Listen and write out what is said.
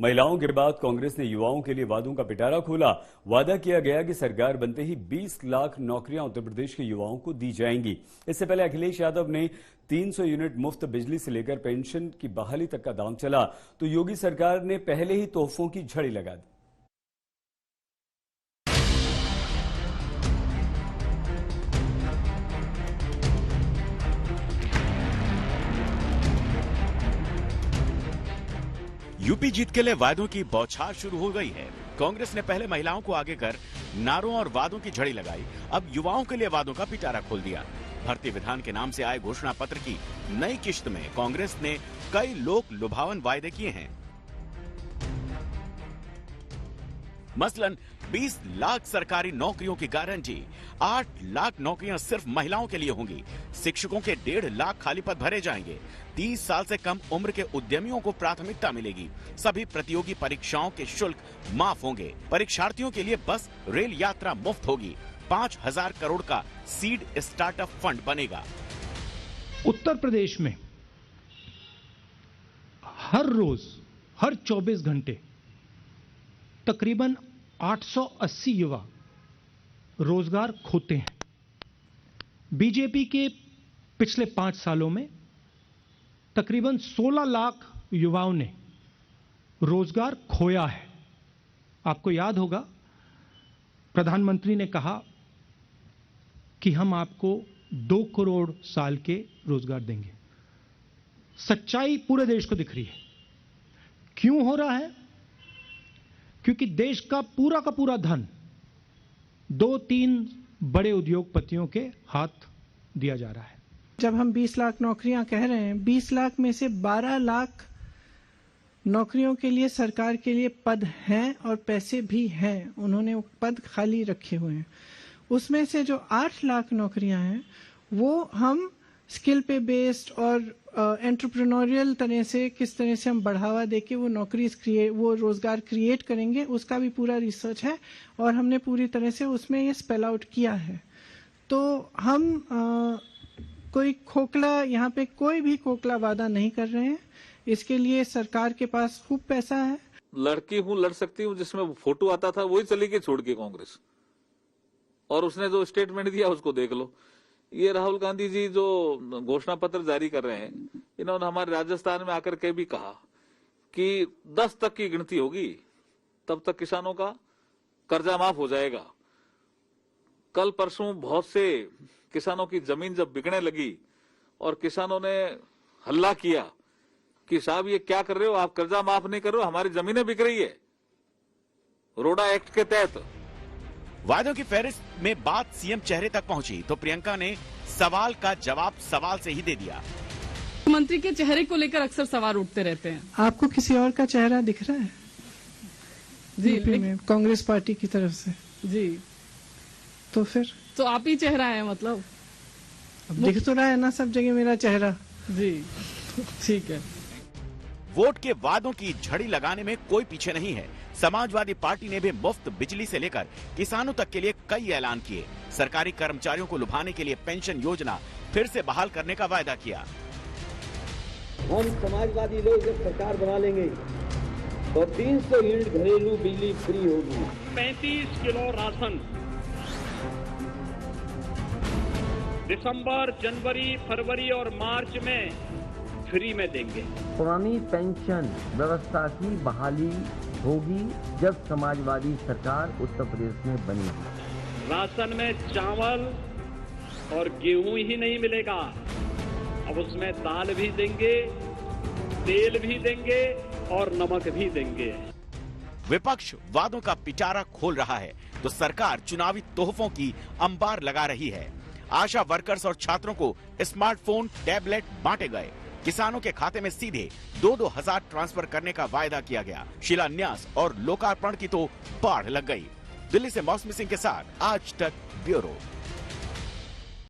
महिलाओं के बाद कांग्रेस ने युवाओं के लिए वादों का पिटारा खोला। वादा किया गया कि सरकार बनते ही 20 लाख नौकरियां उत्तर प्रदेश के युवाओं को दी जाएंगी। इससे पहले अखिलेश यादव ने 300 यूनिट मुफ्त बिजली से लेकर पेंशन की बहाली तक का दाम चला, तो योगी सरकार ने पहले ही तोहफों की झड़ी लगा दी। यूपी जीत के लिए वादों की बौछार शुरू हो गई है। कांग्रेस ने पहले महिलाओं को आगे कर नारों और वादों की झड़ी लगाई, अब युवाओं के लिए वादों का पिटारा खोल दिया। भर्ती विधान के नाम से आए घोषणा पत्र की नई किश्त में कांग्रेस ने कई लोक लुभावन वायदे किए हैं। मसलन 20 लाख सरकारी नौकरियों की गारंटी, 8 लाख नौकरियां सिर्फ महिलाओं के लिए होंगी, शिक्षकों के 1.5 लाख खाली पद भरे जाएंगे, 30 साल से कम उम्र के उद्यमियों को प्राथमिकता मिलेगी, सभी प्रतियोगी परीक्षाओं के शुल्क माफ होंगे, परीक्षार्थियों के लिए बस रेल यात्रा मुफ्त होगी, 5,000 करोड़ का सीड स्टार्टअप फंड बनेगा। उत्तर प्रदेश में हर रोज, हर 24 घंटे तकरीबन 880 युवा रोजगार खोते हैं। बीजेपी के पिछले 5 सालों में तकरीबन 16 लाख युवाओं ने रोजगार खोया है। आपको याद होगा, प्रधानमंत्री ने कहा कि हम आपको 2 करोड़ साल के रोजगार देंगे। सच्चाई पूरे देश को दिख रही है। क्यों हो रहा है? क्योंकि देश का पूरा धन 2-3 बड़े उद्योगपतियों के हाथ दिया जा रहा है। जब हम 20 लाख नौकरियां कह रहे हैं, 20 लाख में से 12 लाख नौकरियों के लिए सरकार के लिए पद हैं और पैसे भी हैं। उन्होंने वो पद खाली रखे हुए हैं। उसमें से जो 8 लाख नौकरियां हैं वो हम स्किल पे बेस्ड और एंटरप्रेन्योरियल तरह से किस तरह से हम बढ़ावा देके वो वो रोजगार क्रिएट करेंगे, उसका भी पूरा रिसर्च है और हमने पूरी तरह से उसमें ये स्पेल आउट किया है। तो हम कोई खोखला, यहाँ पे कोई भी खोखला वादा नहीं कर रहे हैं। इसके लिए सरकार के पास खूब पैसा है। लड़की हूँ, लड़ सकती हूँ, जिसमें फोटो आता था वही चली गई छोड़ के कांग्रेस, और उसने जो स्टेटमेंट दिया उसको देख लो। ये राहुल गांधी जी जो घोषणा पत्र जारी कर रहे हैं, इन्होंने हमारे राजस्थान में आकर के भी कहा कि 10 तक की गिनती होगी तब तक किसानों का कर्जा माफ हो जाएगा। कल परसों बहुत से किसानों की जमीन जब बिकने लगी और किसानों ने हल्ला किया कि साहब ये क्या कर रहे हो, आप कर्जा माफ नहीं कर रहे हो, हमारी जमीनें बिक रही है रोडा एक्ट के तहत। वादों की फहरिस्त में बात सीएम चेहरे तक पहुंची तो प्रियंका ने सवाल का जवाब सवाल से ही दे दिया। मंत्री के चेहरे को लेकर अक्सर सवाल उठते रहते हैं। आपको किसी और का चेहरा दिख रहा है? जी, में कांग्रेस पार्टी की तरफ से। जी, तो फिर तो आप ही चेहरा है, मतलब अब दिख तो रहा है ना सब जगह मेरा चेहरा। जी, ठीक है। वोट के वादों की झड़ी लगाने में कोई पीछे नहीं है। समाजवादी पार्टी ने भी मुफ्त बिजली से लेकर किसानों तक के लिए कई ऐलान किए। सरकारी कर्मचारियों को लुभाने के लिए पेंशन योजना फिर से बहाल करने का वायदा किया। हम समाजवादी लोग जब सरकार बना लेंगे तो 300 यूनिट घरेलू बिजली फ्री होगी। 35 किलो राशन दिसंबर, जनवरी, फरवरी और मार्च में फ्री में देंगे। पुरानी पेंशन व्यवस्था की बहाली होगी जब समाजवादी सरकार उत्तर प्रदेश में बनेगी। राशन में चावल और गेहूं ही नहीं मिलेगा, अब उसमें दाल भी देंगे, तेल भी देंगे और नमक भी देंगे। विपक्ष वादों का पिटारा खोल रहा है तो सरकार चुनावी तोहफों की अंबार लगा रही है। आशा वर्कर्स और छात्रों को स्मार्टफोन, टैबलेट बांटे गए। किसानों के खाते में सीधे 2-2 हजार ट्रांसफर करने का वायदा किया गया। शिलान्यास और लोकार्पण की तो बाढ़ लग गई। दिल्ली से मौसमी सिंह के साथ आज तक ब्यूरो।